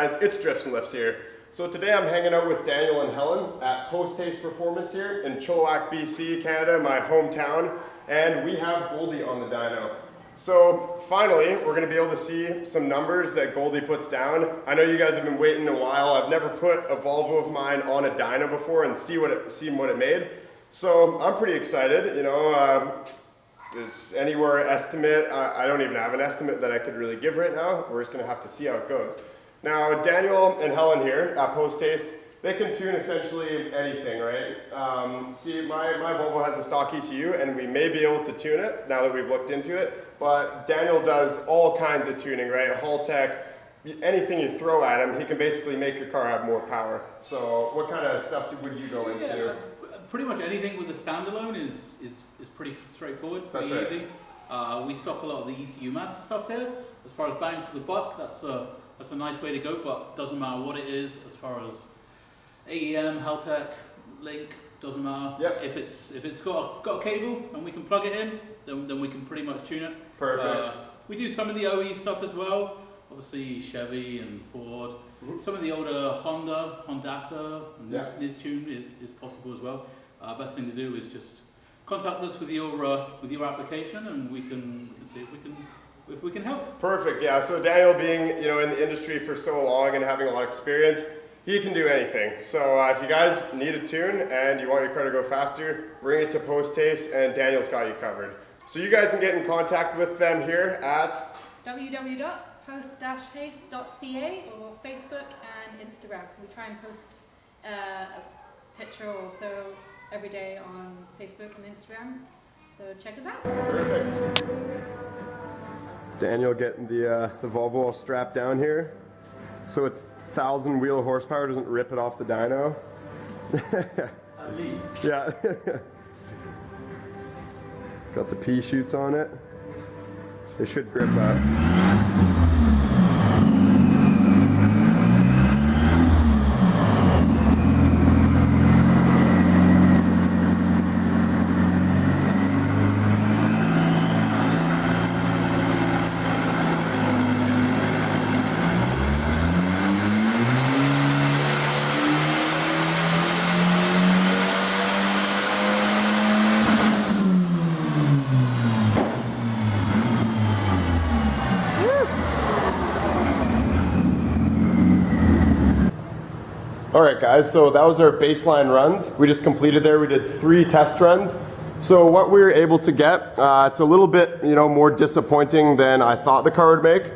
guys, it's Drifts and Lifts here. So today I'm hanging out with Daniel and Helen at Post Haste Performance here in Chilliwack, BC, Canada, my hometown, and we have Goldie on the dyno. So finally, we're going to be able to see some numbers that Goldie puts down. I know you guys have been waiting a while. I've never put a Volvo of mine on a dyno before and seen what it made. So I'm pretty excited. You know, there's anywhere estimate. I don't even have an estimate that I could really give right now. We're just going to have to see how it goes. Now, Daniel and Helen here at Post Haste, they can tune essentially anything, right? See, my Volvo has a stock ECU, and we may be able to tune it now that we've looked into it. But Daniel does all kinds of tuning, right? Hall tech, anything you throw at him, he can basically make your car have more power. So, what kind of stuff would you go into? Pretty much anything with a standalone is pretty straightforward, pretty easy. We stock a lot of the ECU master stuff here. As far as bang for the buck, that's a nice way to go, but doesn't matter what it is as far as AEM, Haltech, Link, doesn't matter. Yep. If it's got a cable and we can plug it in, then we can pretty much tune it. Perfect. We do some of the OE stuff as well. Obviously Chevy and Ford. Some of the older Honda and this tune is possible as well. Best thing to do is just contact us with your application, and we can see if we can help. Perfect. Yeah. So Daniel, being in the industry for so long and having a lot of experience, he can do anything. So if you guys need a tune and you want your car to go faster, bring it to Post Haste, and Daniel's got you covered. So you guys can get in contact with them here at www.post-haste.ca or Facebook and Instagram. We try and post a picture or so every day on Facebook and Instagram. So check us out. Perfect. Daniel getting the Volvo all strapped down here. So it's 1,000 wheel horsepower, doesn't rip it off the dyno. At least. Yeah. Got the pea shoots on it. They should grip that. Alright guys, so that was our baseline runs. We just completed there. We did 3 test runs. So what we were able to get, it's a little bit more disappointing than I thought the car would make,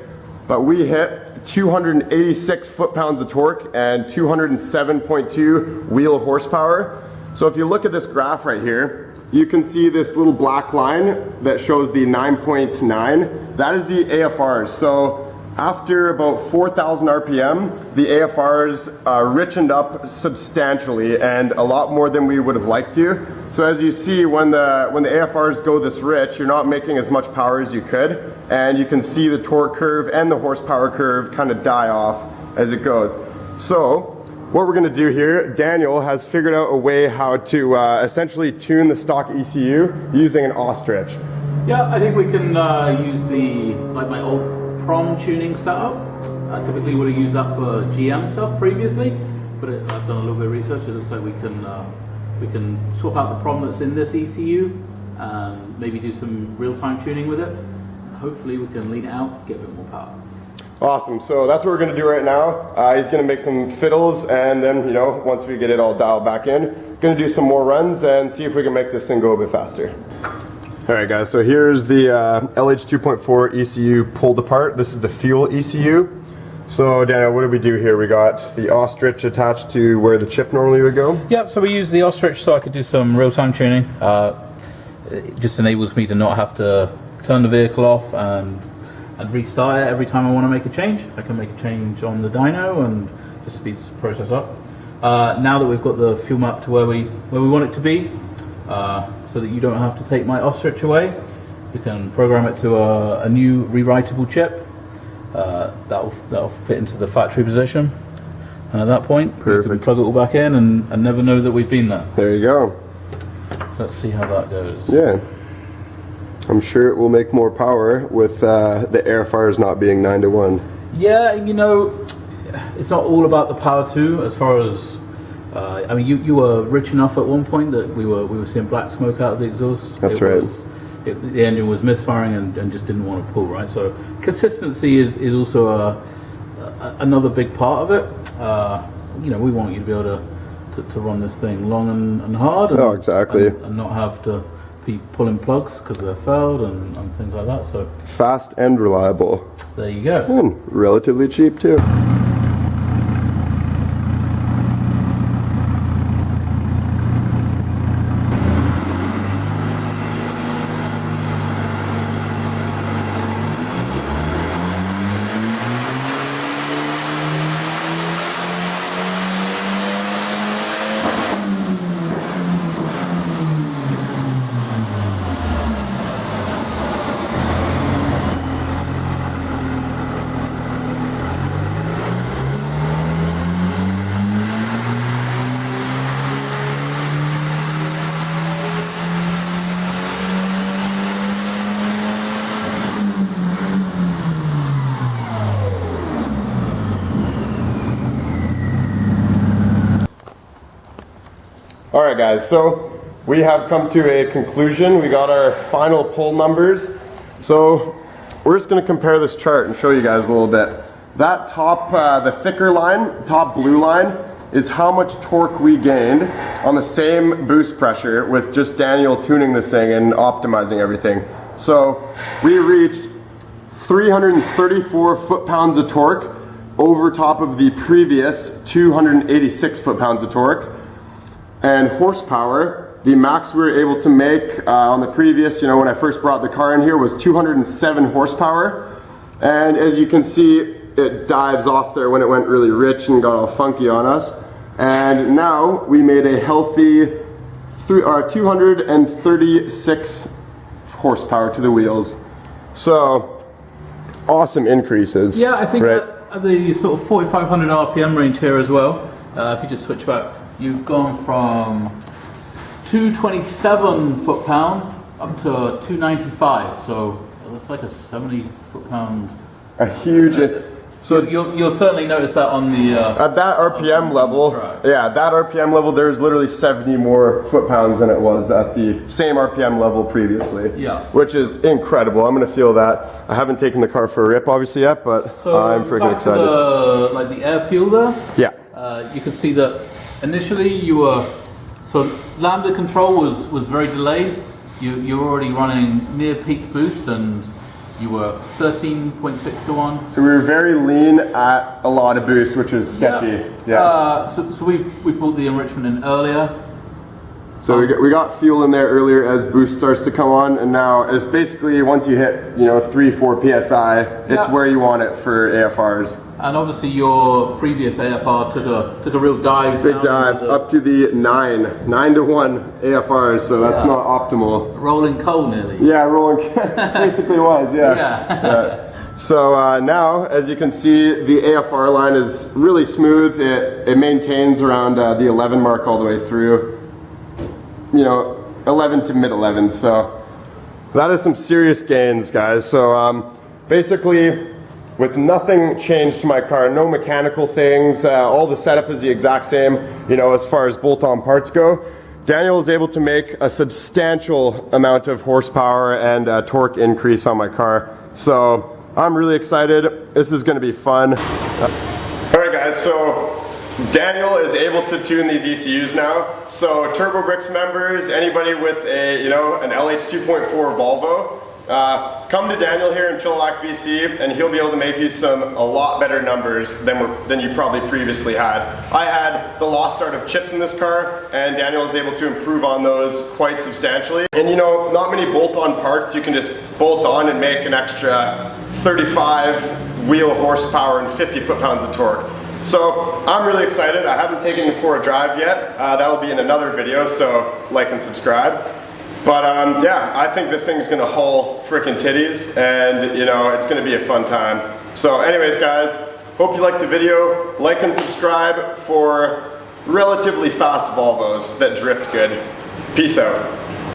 but we hit 286 foot-pounds of torque and 207.2 wheel horsepower. So if you look at this graph right here, you can see this little black line that shows the 9.9. That is the AFRs. So after about 4,000 RPM, the AFRs richened up substantially, and a lot more than we would have liked to. So as you see, when the AFRs go this rich, you're not making as much power as you could, and you can see the torque curve and the horsepower curve kind of die off as it goes. So what we're going to do here, Daniel has figured out a way how to essentially tune the stock ECU using an ostrich. Yeah, I think we can use my old prom tuning setup. I typically would have used that for GM stuff previously, but I've done a little bit of research. It looks like we can swap out the prom that's in this ECU and maybe do some real-time tuning with it. Hopefully we can lean it out, get a bit more power. Awesome. So that's what we're going to do right now. He's going to make some fiddles, and then once we get it all dialed back in, going to do some more runs and see if we can make this thing go a bit faster. Alright guys, so here's the LH 2.4 ECU pulled apart. This is the fuel ECU. So Daniel, what did we do here? We got the ostrich attached to where the chip normally would go? Yep, so we use the ostrich so I could do some real-time tuning. It just enables me to not have to turn the vehicle off and restart it every time I want to make a change. I can make a change on the dyno and just speeds the process up. Now that we've got the fuel map to where we want it to be, so that you don't have to take my ostrich away, you can program it to a new rewritable chip that'll fit into the factory position, and at that point you can plug it all back in and never know that we've been there. There you go. So let's see how that goes. Yeah, I'm sure it will make more power with the AFRs not being 9 to 1. Yeah, it's not all about the power too. As far as I mean, you were rich enough at one point that we were seeing black smoke out of the exhaust. That's right. The engine was misfiring and just didn't want to pull, right? So consistency is also another big part of it. You know, we want you to be able to run this thing long and hard. And, exactly. And not have to be pulling plugs because they're failed and things like that. So fast and reliable. There you go. And relatively cheap too. Alright guys, so we have come to a conclusion. We got our final pull numbers. So we're just going to compare this chart and show you guys a little bit. That top, the thicker line, top blue line, is how much torque we gained on the same boost pressure with just Daniel tuning this thing and optimizing everything. So we reached 334 foot-pounds of torque over top of the previous 286 foot-pounds of torque. And horsepower, the max we were able to make on the previous, you know, when I first brought the car in here, was 207 horsepower. And as you can see, it dives off there when it went really rich and got all funky on us. And now we made a healthy 236 horsepower to the wheels. So awesome increases. Yeah, I think right? at the sort of 4,500 RPM range here as well, if you just switch back, you've gone from 227 foot-pound up to 295, so it's like a 70 foot-pound. A huge. So you'll certainly notice that on the at that RPM level. Yeah, that RPM level, there's literally 70 more foot-pounds than it was at the same RPM level previously. Yeah, which is incredible. I'm gonna feel that. I haven't taken the car for a rip obviously yet, but so I'm freaking excited. To like the air fuel there. Yeah. You can see that initially you were, so lambda control was very delayed. You were already running near peak boost and you were 13.6 to 1. So we were very lean at a lot of boost, which is sketchy. Yeah. So we brought the enrichment in earlier. So we got fuel in there earlier as boost starts to come on, and now it's basically once you hit 3-4 psi, it's where you want it for AFRs. And obviously your previous AFR took a real dive. Big dive up to the 9 to 1 AFRs, so that's not optimal. Rolling coal nearly. Yeah, rolling basically was, yeah. So now, as you can see, the AFR line is really smooth. It maintains around the 11 mark all the way through. 11 to mid 11s. So that is some serious gains, guys. So basically, with nothing changed to my car, no mechanical things, all the setup is the exact same, as far as bolt-on parts go. Daniel was able to make a substantial amount of horsepower and torque increase on my car. So I'm really excited. This is going to be fun. All right, guys. So Daniel is able to tune these ECUs now. So TurboBricks members, anybody with an LH 2.4 Volvo, come to Daniel here in Chilliwack, BC, and he'll be able to make you a lot better numbers than you probably previously had. I had the lost art of chips in this car, and Daniel was able to improve on those quite substantially. And not many bolt-on parts you can just bolt on and make an extra 35 wheel horsepower and 50 foot-pounds of torque. So I'm really excited. I haven't taken it for a drive yet. That'll be in another video, so like and subscribe. But yeah, I think this thing's gonna haul frickin' titties, and it's gonna be a fun time. So anyways, guys, hope you liked the video. Like and subscribe for relatively fast Volvos that drift good. Peace out.